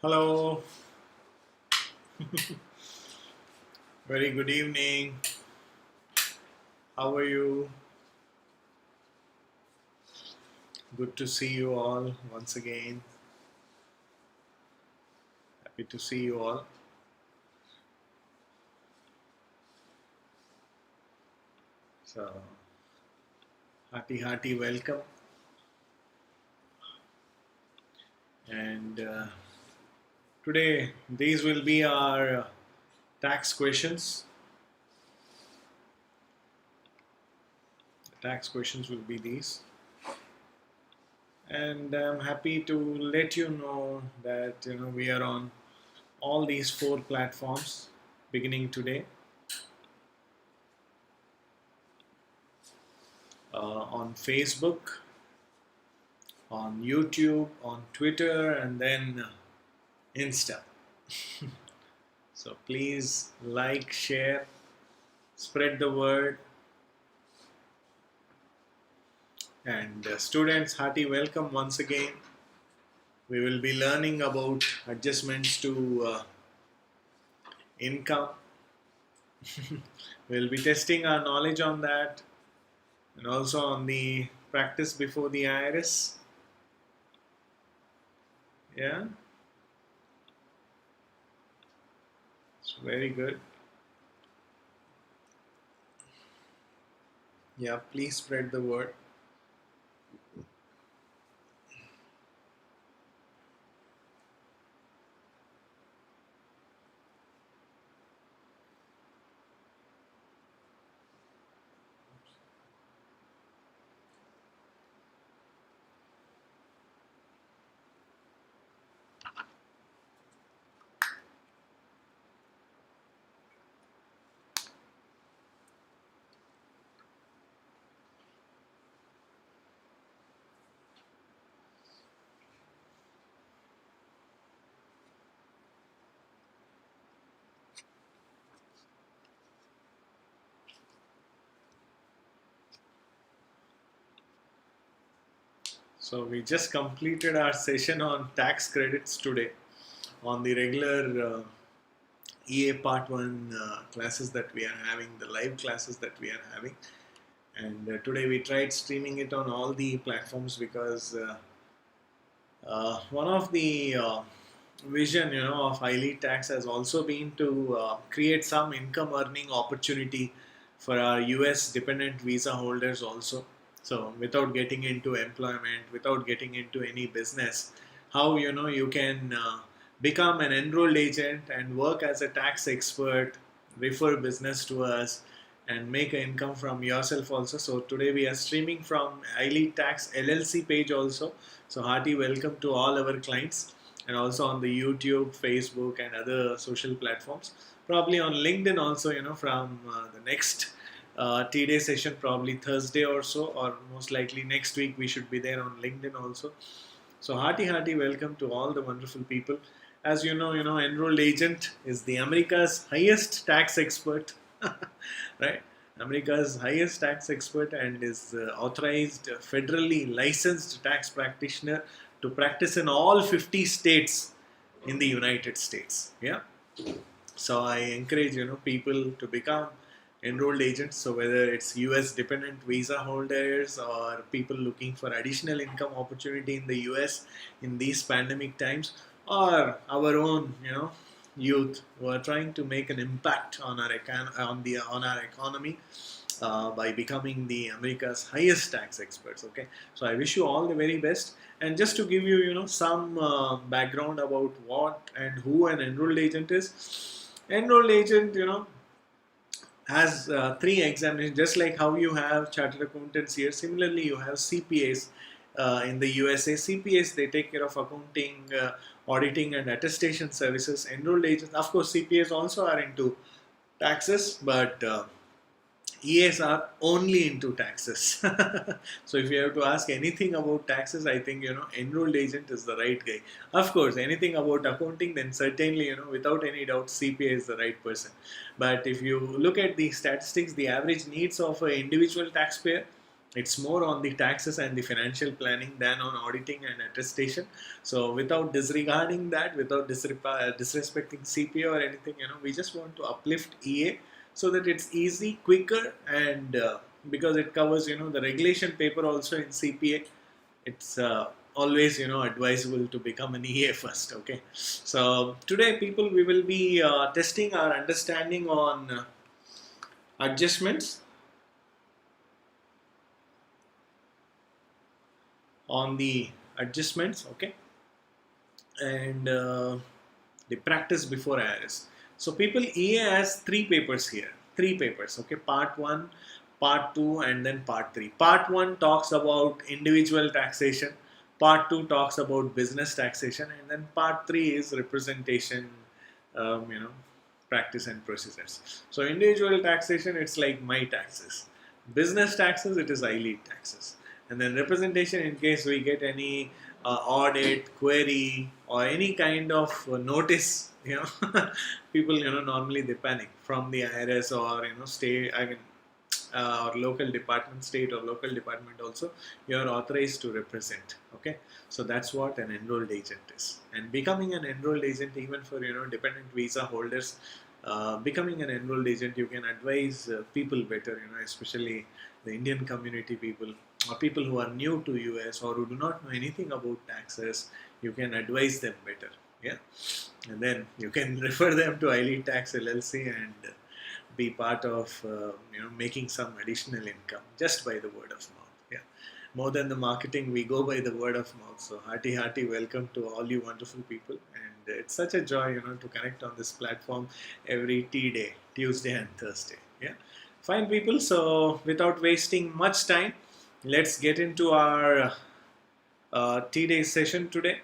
Hello, very good evening. How are you? Good to see you all once again. Happy to see you all. So, hearty welcome. And today, these will be our tax questions. The tax questions will be these. And I'm happy to let you know that we are on all these four platforms beginning today. On Facebook, on YouTube, on Twitter, and then Insta. So please like, share, spread the word. And students, hearty welcome once again. We will be learning about adjustments to income. We'll be testing our knowledge on that and also on the practice before the IRS. Yeah, it's very good. Yeah, please spread the word. So we just completed our session on tax credits today on the regular EA Part 1 classes that we are having, the live classes that we are having. And today we tried streaming it on all the platforms because one of the vision of iLead tax has also been to create some income earning opportunity for our US dependent visa holders also. So without getting into employment, without getting into any business, how you can become an enrolled agent and work as a tax expert, refer business to us, and make an income from yourself also. So today we are streaming from iLead Tax LLC page also. So hearty welcome to all our clients, and also on the YouTube, Facebook, and other social platforms. Probably on LinkedIn also. From the next T-Day session, probably Thursday or so, or most likely next week we should be there on LinkedIn also. So hearty welcome to all the wonderful people. As enrolled agent is the America's highest tax expert, right? America's highest tax expert and is authorized, federally licensed tax practitioner to practice in all 50 states in the United States. Yeah. So I encourage people to become enrolled agents. So whether it's US dependent visa holders or people looking for additional income opportunity in the US in these pandemic times, or our own youth who are trying to make an impact on our economy by becoming the America's highest tax experts. Okay, so I wish you all the very best. And just to give you some background about what and who an enrolled agent is. Enrolled agent has three examinations, just like how you have chartered accountants here. Similarly, you have CPAs in the USA. CPAs, they take care of accounting, auditing, and attestation services. Enrolled agents, of course, CPAs also are into taxes, but EAs are only into taxes. So if you have to ask anything about taxes, I think enrolled agent is the right guy. Of course, anything about accounting, then certainly without any doubt CPA is the right person. But if you look at the statistics, the average needs of an individual taxpayer It's more on the taxes and the financial planning than on auditing and attestation. So without disregarding that, without disrespecting CPA or anything, we just want to uplift EA so that it's easy, quicker, and because it covers, the regulation paper also in CPA. It's always, advisable to become an EA first. Okay. So today, people, we will be testing our understanding on adjustments, on the adjustments, okay, and the practice before IRS. So people, EA has three papers here, okay, part 1, part 2, and then part 3. Part 1 talks about individual taxation, part 2 talks about business taxation, and then part 3 is representation, um, you know practice and procedures. So individual taxation, it's like my taxes. Business taxes, it is ILEAD taxes. And then representation, in case we get any audit, query, or any kind of notice, people, normally they panic from the IRS or, state, or local department, state or local department also, you are authorized to represent. Okay, so that's what an enrolled agent is. And becoming an enrolled agent, even for dependent visa holders, becoming an enrolled agent, you can advise people better, especially the Indian community people, or people who are new to US or who do not know anything about taxes. You can advise them better. Yeah, and then you can refer them to ILEAD Tax LLC and be part of making some additional income just by the word of mouth. Yeah, more than the marketing, we go by the word of mouth. So hearty welcome to all you wonderful people, and it's such a joy to connect on this platform every tea day, Tuesday and Thursday. Yeah, fine people. So without wasting much time, let's get into our tea day session today.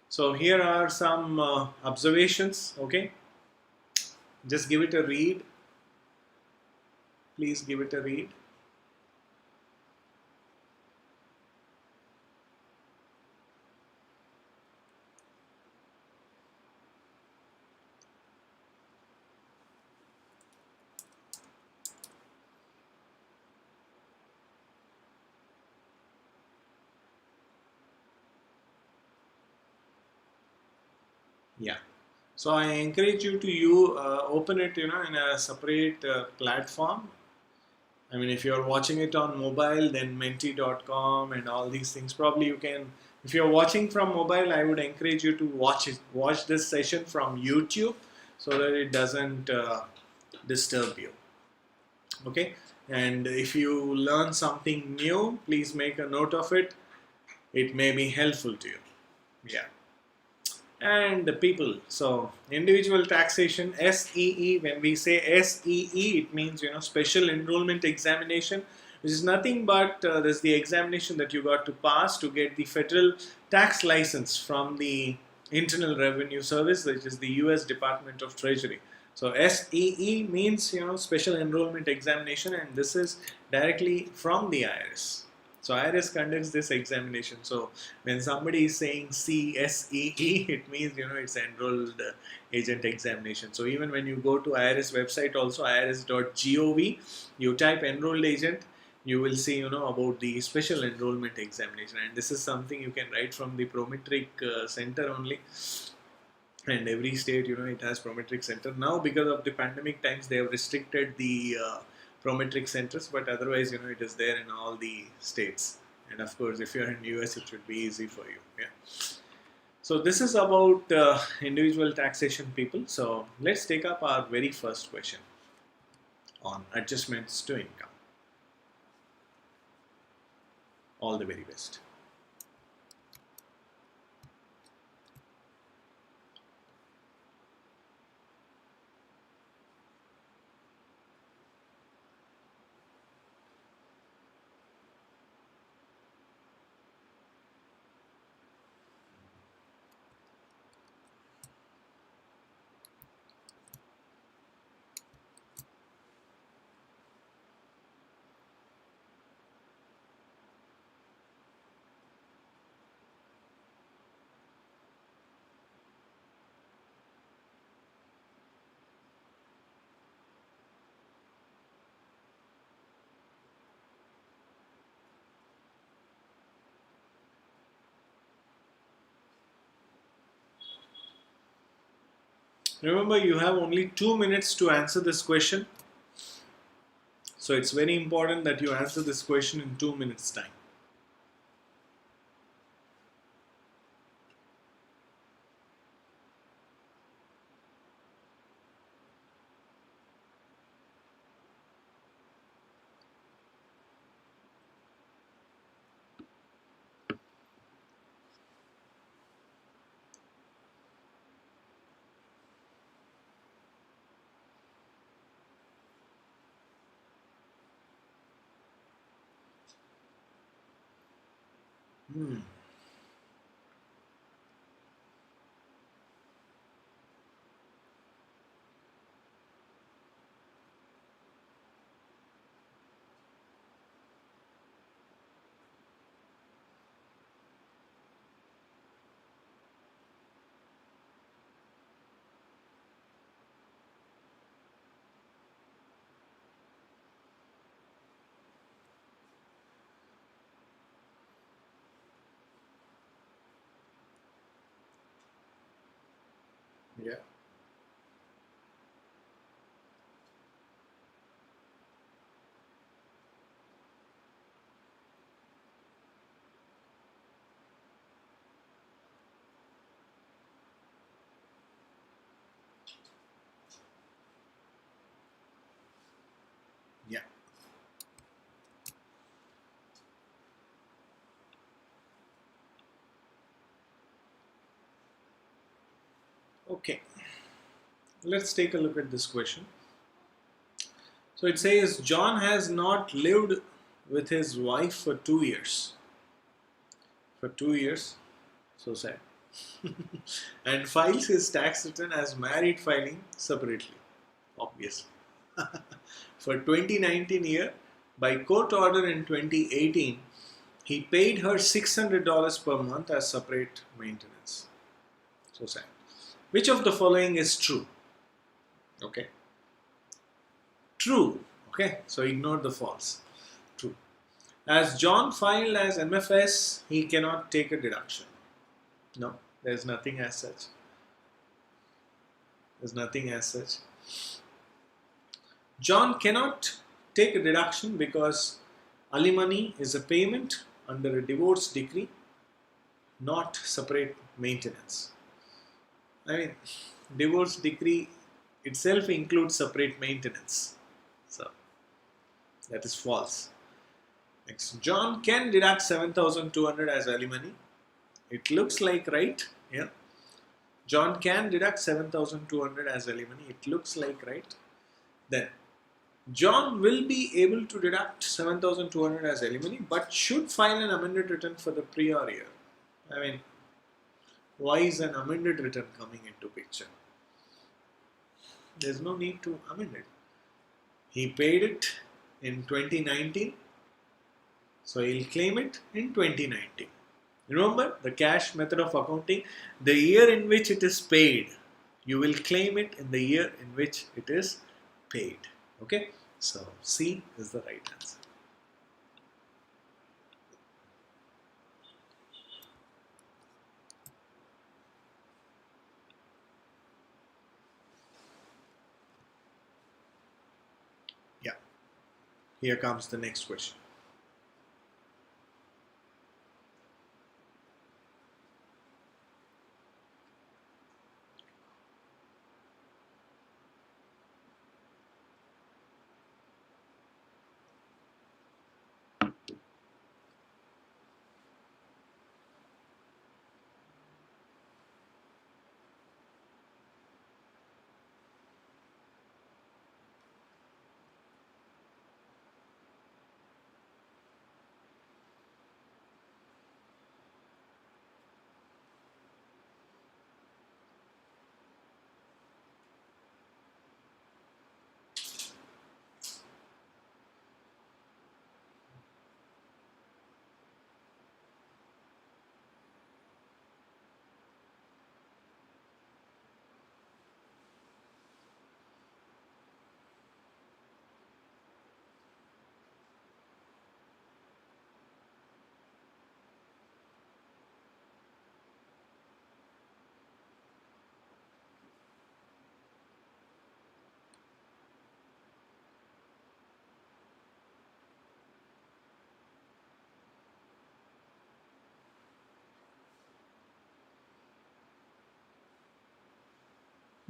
So here are some observations. Okay, just give it a read. Please give it a read. Yeah. So I encourage you to open it, in a separate platform. I mean, if you're watching it on mobile, then menti.com and all these things. Probably you can. If you're watching from mobile, I would encourage you to watch this session from YouTube, so that it doesn't disturb you. Okay. And if you learn something new, please make a note of it. It may be helpful to you. Yeah. And the people. So individual taxation, SEE. When we say SEE, it means special enrollment examination, which is nothing but there's the examination that you got to pass to get the federal tax license from the Internal Revenue Service, which is the U.S. Department of Treasury. So SEE means special enrollment examination, and this is directly from the IRS. So IRS conducts this examination. So when somebody is saying CSEE, it means it's enrolled agent examination. So even when you go to IRS website, also irs.gov, you type enrolled agent, you will see about the special enrollment examination. And this is something you can write from the Prometric Center only. And every state, it has Prometric Center. Now, because of the pandemic times, they have restricted the Prometric centers, but otherwise, it is there in all the states. And of course, if you're in US, it should be easy for you. Yeah. So this is about individual taxation, people. So let's take up our very first question on adjustments to income. All the very best. Remember, you have only 2 minutes to answer this question. So it's very important that you answer this question in 2 minutes time. Hmm. Yeah. Yeah. Okay. Let's take a look at this question. So it says John has not lived with his wife for 2 years. For 2 years, so sad. And files his tax return as married filing separately, obviously. For 2019 year, by court order in 2018, he paid her $600 per month as separate maintenance. So sad. Which of the following is true? Okay. True. Okay. So ignore the false. True. As John filed as MFS, he cannot take a deduction. No, there's nothing as such. There's nothing as such. John cannot take a deduction because alimony is a payment under a divorce decree, not separate maintenance. I mean, divorce decree itself includes separate maintenance. So, that is false. Next, John can deduct 7,200 as alimony. It looks like right. Yeah. John can deduct 7,200 as alimony. It looks like right. Then, John will be able to deduct 7,200 as alimony, but should file an amended return for the prior year. I mean, why is an amended return coming into picture? There's no need to amend it. He paid it in 2019, so he'll claim it in 2019. Remember the cash method of accounting, the year in which it is paid, you will claim it in the year in which it is paid. Okay, so C is the right answer. Yeah, here comes the next question.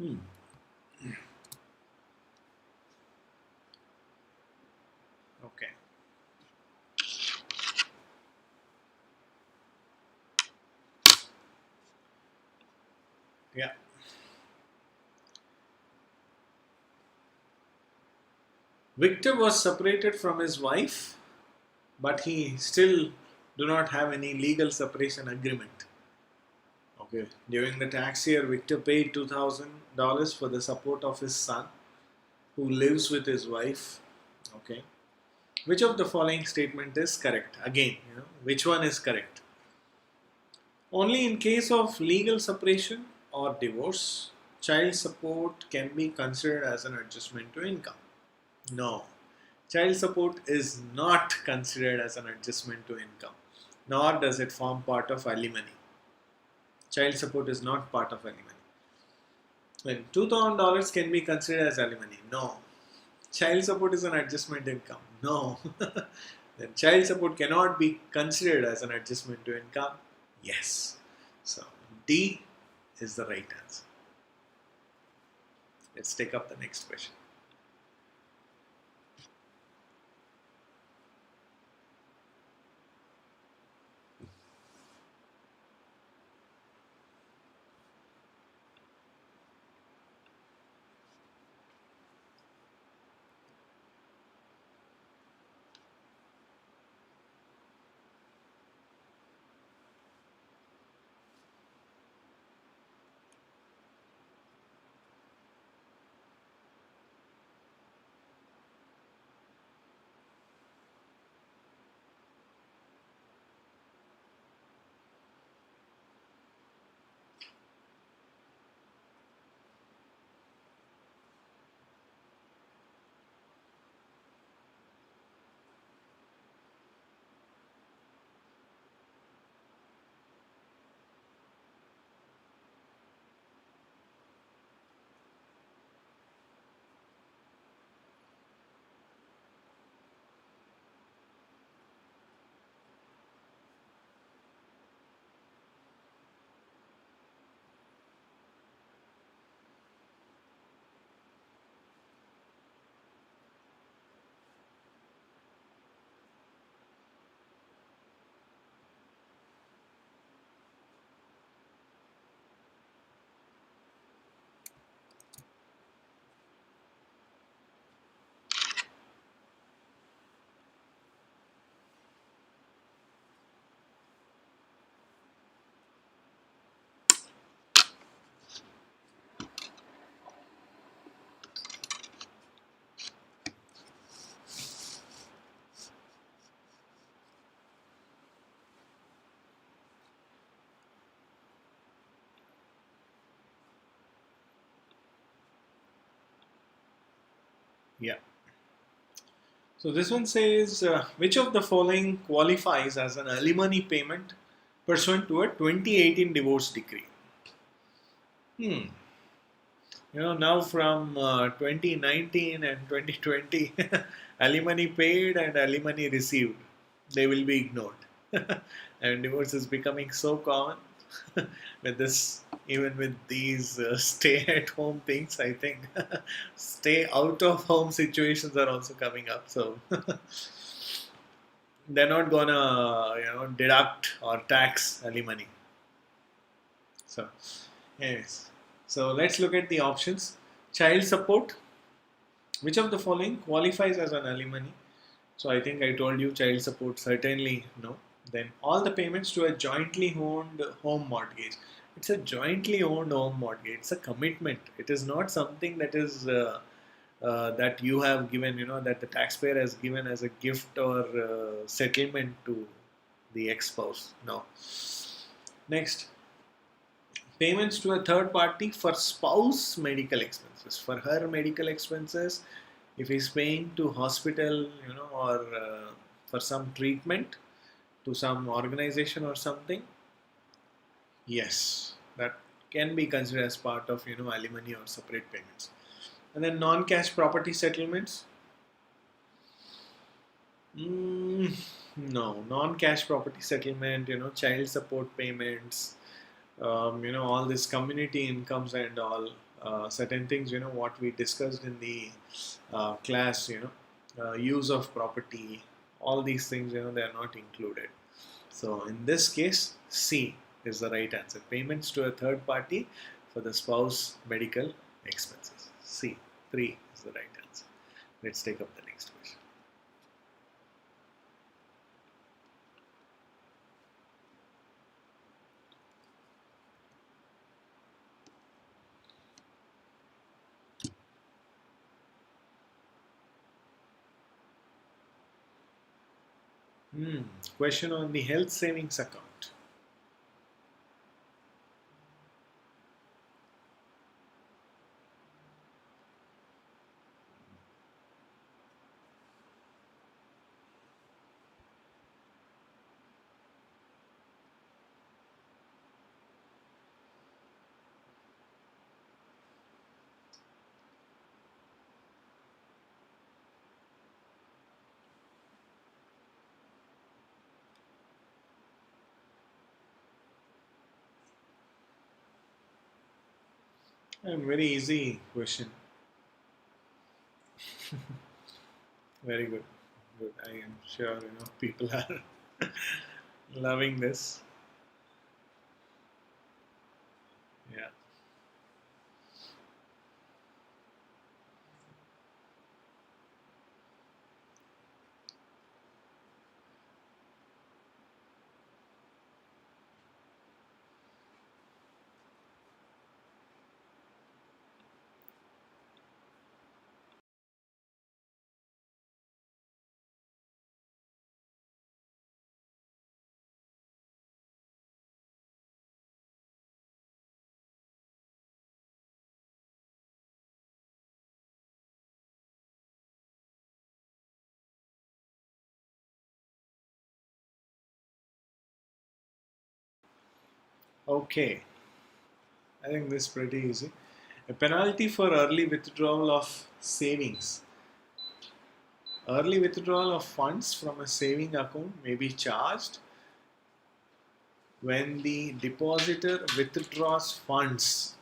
Hmm. Okay. Yeah. Victor was separated from his wife, but he still do not have any legal separation agreement. Okay. During the tax year, Victor paid $2,000 for the support of his son, who lives with his wife. Okay. Which of the following statement is correct? Again, which one is correct? Only in case of legal separation or divorce, child support can be considered as an adjustment to income. No, child support is not considered as an adjustment to income, nor does it form part of alimony. Child support is not part of alimony. When $2,000 can be considered as alimony? No. Child support is an adjustment income? No. Then child support cannot be considered as an adjustment to income? Yes. So D is the right answer. Let's take up the next question. Yeah. So this one says, which of the following qualifies as an alimony payment pursuant to a 2018 divorce decree? Hmm. Now from 2019 and 2020, alimony paid and alimony received, they will be ignored. And divorce is becoming so common with this, even with these stay-at-home things. I think stay out of home situations are also coming up. So they're not gonna, deduct or tax alimony. So, anyways, so let's look at the options. Child support. Which of the following qualifies as an alimony? So I think I told you child support certainly no. Then all the payments to a jointly owned home mortgage. It's a jointly owned home mortgage. It's a commitment. It is not something that is that you have given, that the taxpayer has given as a gift or settlement to the ex-spouse. No. Next, payments to a third party for spouse medical expenses. For her medical expenses, if he's paying to hospital, or for some treatment to some organization or something, yes, that can be considered as part of, alimony or separate payments. And then non-cash property settlements. No, non-cash property settlement, child support payments, all this community incomes and all, certain things, what we discussed in the class, use of property, all these things, they are not included. So in this case, C is the right answer. Payments to a third party for the spouse medical expenses. C, 3 is the right answer. Let's take up the next question. Question on the health savings account. A very easy question. Very good. Good. I am sure people are loving this. Yeah. Okay. I think this is pretty easy. A penalty for early withdrawal of savings. Early withdrawal of funds from a saving account may be charged when the depositor withdraws funds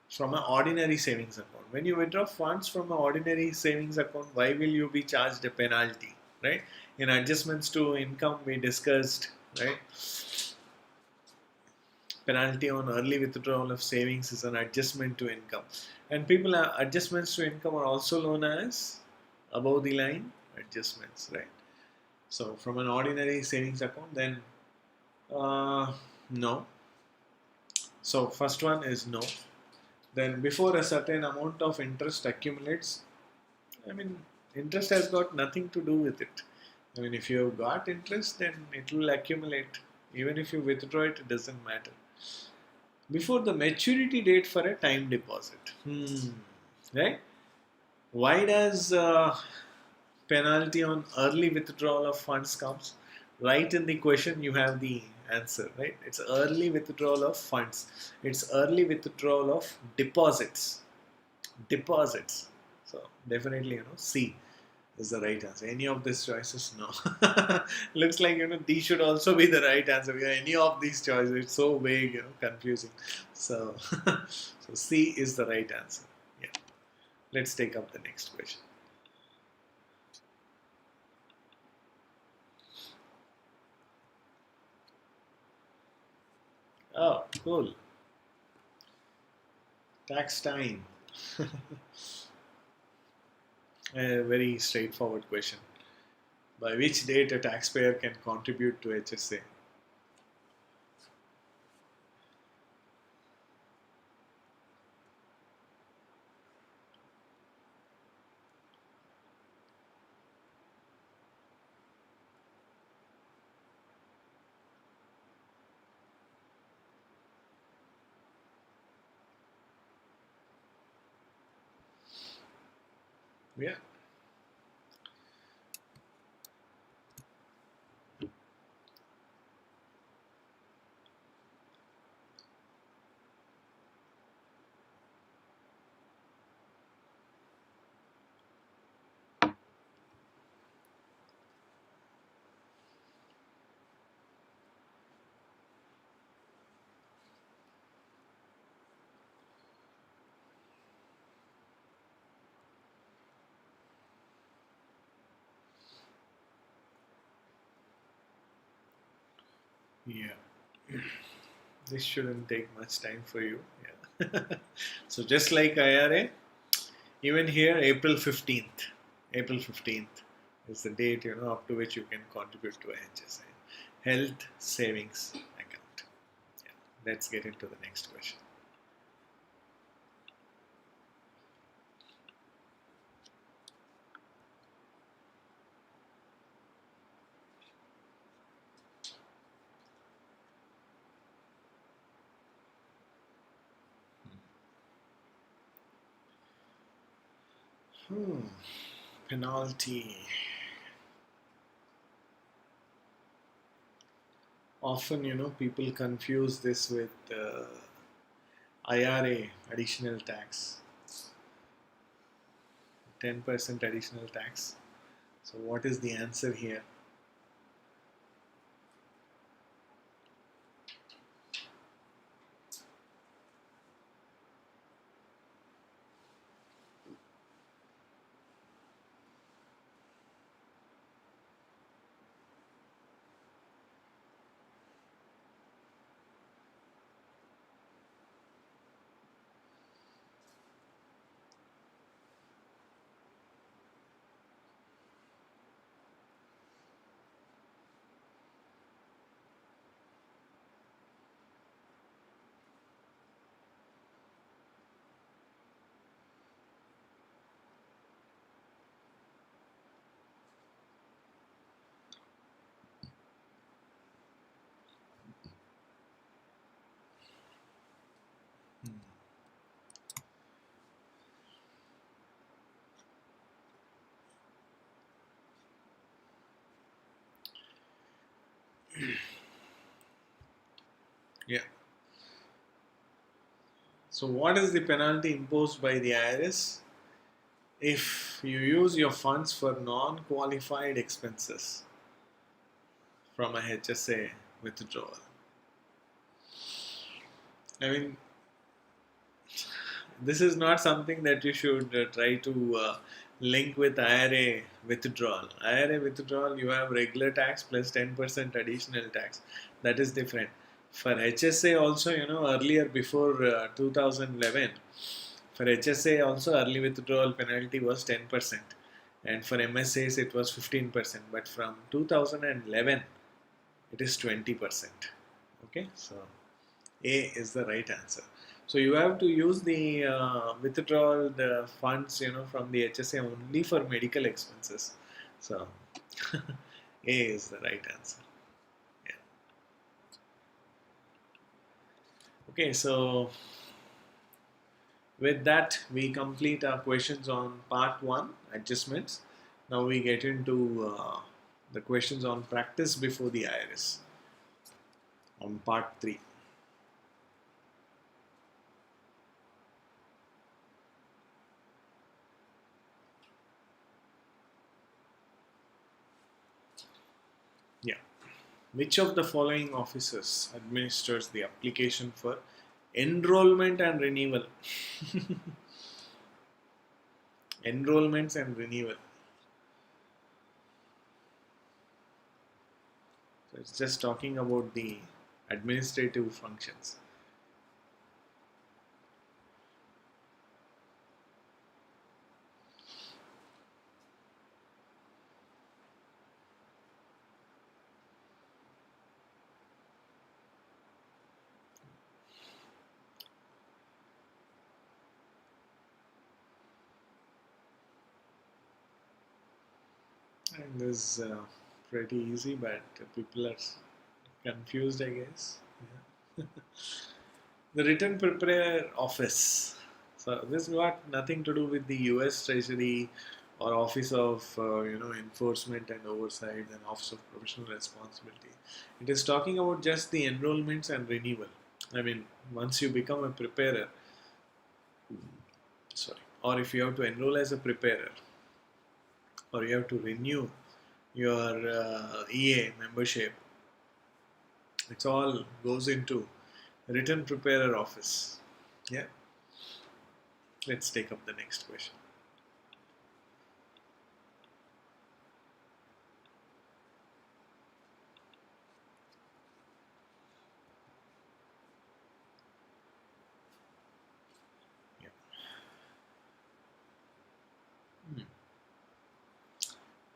from an ordinary savings account. When you withdraw funds from an ordinary savings account, why will you be charged a penalty, right? In adjustments to income, we discussed, right? Penalty on early withdrawal of savings is an adjustment to income. And people are adjustments to income are also known as above the line adjustments, right? So from an ordinary savings account, then no. So first one is no. Then before a certain amount of interest accumulates, I mean, interest has got nothing to do with it. I mean, if you've got interest, then it will accumulate. Even if you withdraw it, it doesn't matter. Before the maturity date for a time deposit. Right? Why does penalty on early withdrawal of funds comes? Right in the question you have the answer, right? It's early withdrawal of funds. It's early withdrawal of deposits. Deposits. So definitely, C is the right answer. Any of these choices, no. Looks like these should also be the right answer. Any of these choices, it's so vague, confusing. So, so C is the right answer. Yeah. Let's take up the next question. Oh, cool. Tax time. A very straightforward question. By which date a taxpayer can contribute to HSA? Yeah. Yeah. This shouldn't take much time for you. Yeah. So just like IRA, even here April 15th. April 15th is the date, up to which you can contribute to a HSA, Health Savings Account. Yeah. Let's get into the next question. Penalty. Often, people confuse this with IRA, additional tax, 10% additional tax. So what is the answer here? Yeah. So what is the penalty imposed by the IRS if you use your funds for non-qualified expenses from a HSA withdrawal? I mean, this is not something that you should try to link with IRA withdrawal. IRA withdrawal, you have regular tax plus 10% additional tax. That is different. For HSA also, earlier before 2011, for HSA also early withdrawal penalty was 10%, and for MSAs it was 15%. But from 2011, it is 20%. Okay, so A is the right answer. So you have to use the withdrawal the funds, from the HSA only for medical expenses. So A is the right answer. Yeah. Okay, so with that we complete our questions on part 1, adjustments. Now we get into the questions on practice before the IRS on part 3. Yeah. Which of the following officers administers the application for enrollment and renewal? Enrollments and renewal. So it's just talking about the administrative functions. And this is pretty easy, but people are confused, I guess. Yeah. The Return Preparer Office. So this got nothing to do with the U.S. Treasury or Office of Enforcement and Oversight and Office of Professional Responsibility. It is talking about just the enrollments and renewal. I mean, once you become a preparer, or if you have to enroll as a preparer, or you have to renew your EA membership, it all goes into Return Preparer Office. Yeah. Let's take up the next question.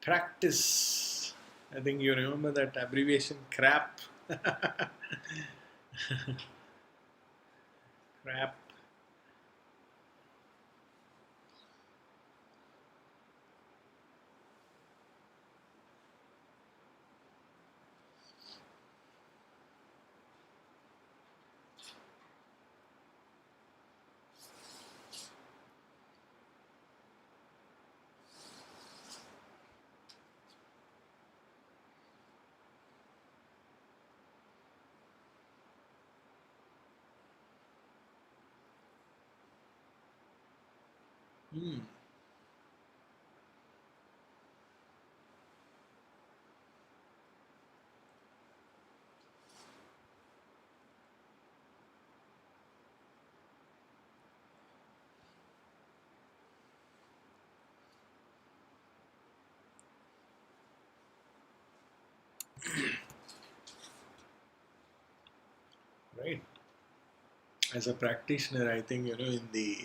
Practice. I think you remember that abbreviation CRAP. CRAP. Hmm. Right. As a practitioner, I think in the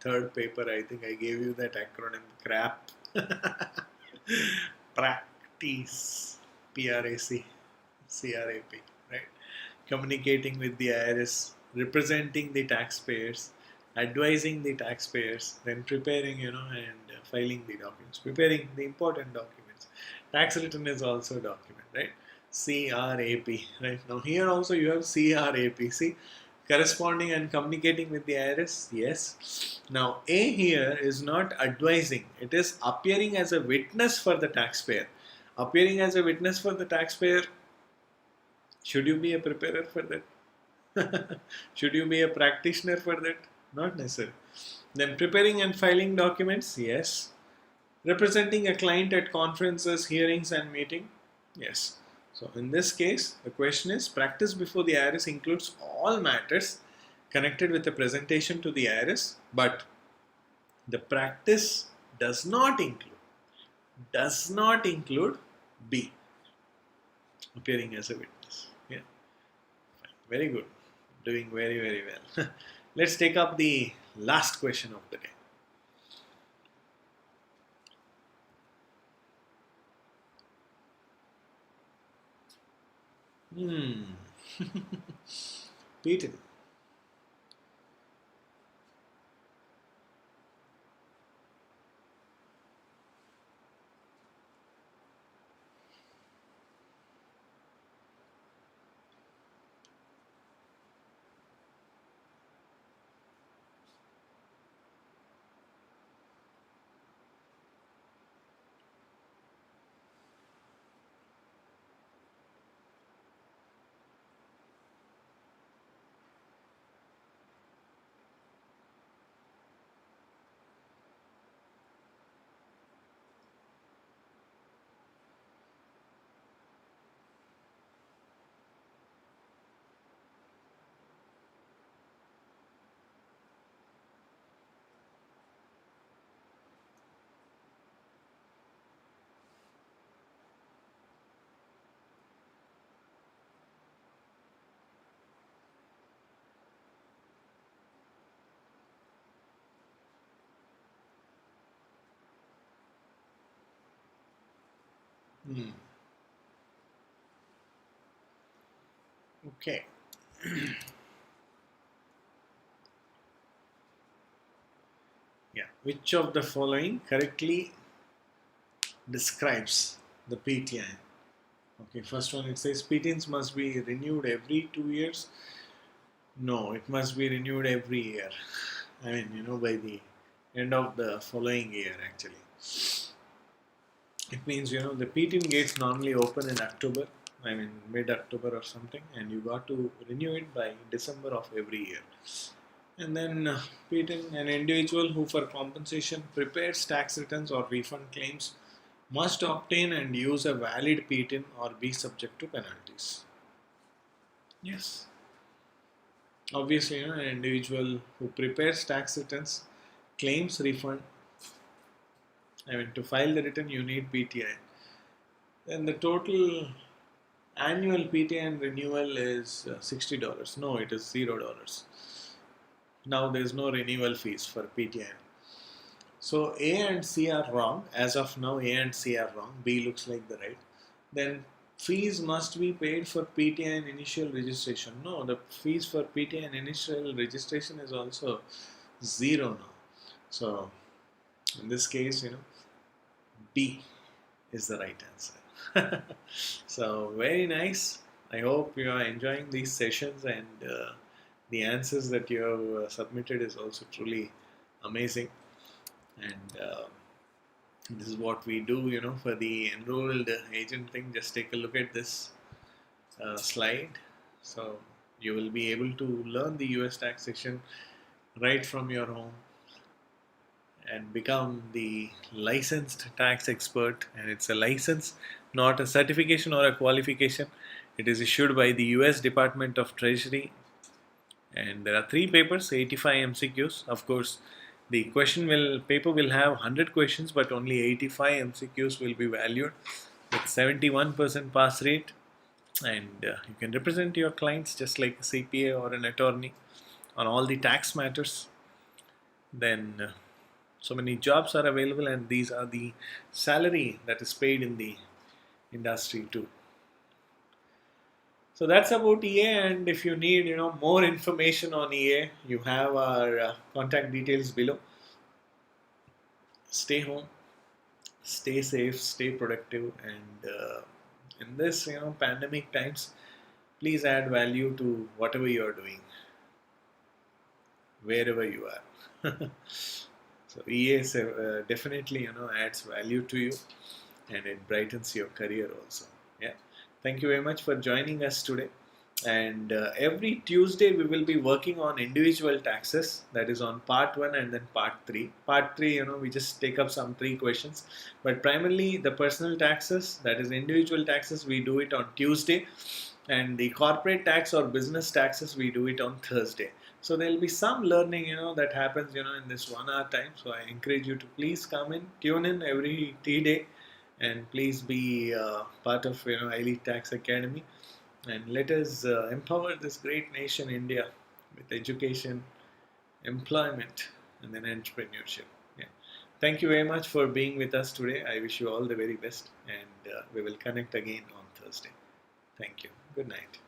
third paper, I think I gave you that acronym CRAP. Practice. PRAC. CRAP. Right. Communicating with the IRS, representing the taxpayers, advising the taxpayers, then preparing, and filing the documents, preparing the important documents. Tax return is also a document, right? CRAP, right? Now here also you have CRAP. See, corresponding and communicating with the IRS, yes. Now A here is not advising; it is appearing as a witness for the taxpayer. Appearing as a witness for the taxpayer, should you be a preparer for that? Should you be a practitioner for that? Not necessary. Then preparing and filing documents, yes. Representing a client at conferences, hearings, and meeting, yes. So in this case, the question is practice before the IRS includes all matters connected with the presentation to the IRS, but the practice does not include B, appearing as a witness. Yeah. Very good. Doing very, very well. Let's take up the last question of the day. PTIN. Hmm. Okay. Yeah. Which of the following correctly describes the PTIN? Okay, first one, it says PTINs must be renewed every 2 years. No, it must be renewed every year. I mean, by the end of the following year, actually. It means, the PTIN gates normally open in October, I mean, mid October or something, and you got to renew it by December of every year. And then PTIN, an individual who for compensation prepares tax returns or refund claims must obtain and use a valid PTIN or be subject to penalties. Yes. Obviously, an individual who prepares tax returns, claims refund. I mean, to file the return, you need PTIN. Then the total annual PTIN renewal is $60. No, it is $0. Now there is no renewal fees for PTIN. So A and C are wrong. As of now, A and C are wrong. B looks like the right. Then fees must be paid for PTIN initial registration. No, the fees for PTIN initial registration is also zero now. So in this case, B is the right answer. So very nice. I hope you are enjoying these sessions, and the answers that you have submitted is also truly amazing. And this is what we do, for the enrolled agent thing. Just take a look at this slide. So you will be able to learn the US taxation right from your home and become the licensed tax expert. And it's a license, not a certification or a qualification. It is issued by the US Department of Treasury, and there are 3 papers, 85 MCQs. Of course, the paper will have 100 questions, but only 85 MCQs will be valued with 71% pass rate. And you can represent your clients just like a CPA or an attorney on all the tax matters. Then so many jobs are available, and these are the salary that is paid in the industry too. So that's about EA, and if you need more information on EA, you have our contact details below. Stay home, stay safe, stay productive, and in this pandemic times, please add value to whatever you are doing, wherever you are. So EA definitely adds value to you, and it brightens your career also. Yeah. Thank you very much for joining us today. And every Tuesday we will be working on individual taxes. That is on part 1 and then part 3. Part 3, we just take up some 3 questions. But primarily the personal taxes, that is individual taxes, we do it on Tuesday. And the corporate tax or business taxes, we do it on Thursday. So there will be some learning, that happens, in this 1 hour time. So I encourage you to please come in, tune in every T-day. And please be part of Elite Tax Academy, and let us empower this great nation India with education, employment, and then entrepreneurship. Yeah. Thank you very much for being with us today. I wish you all the very best, and we will connect again on Thursday. Thank you. Good night.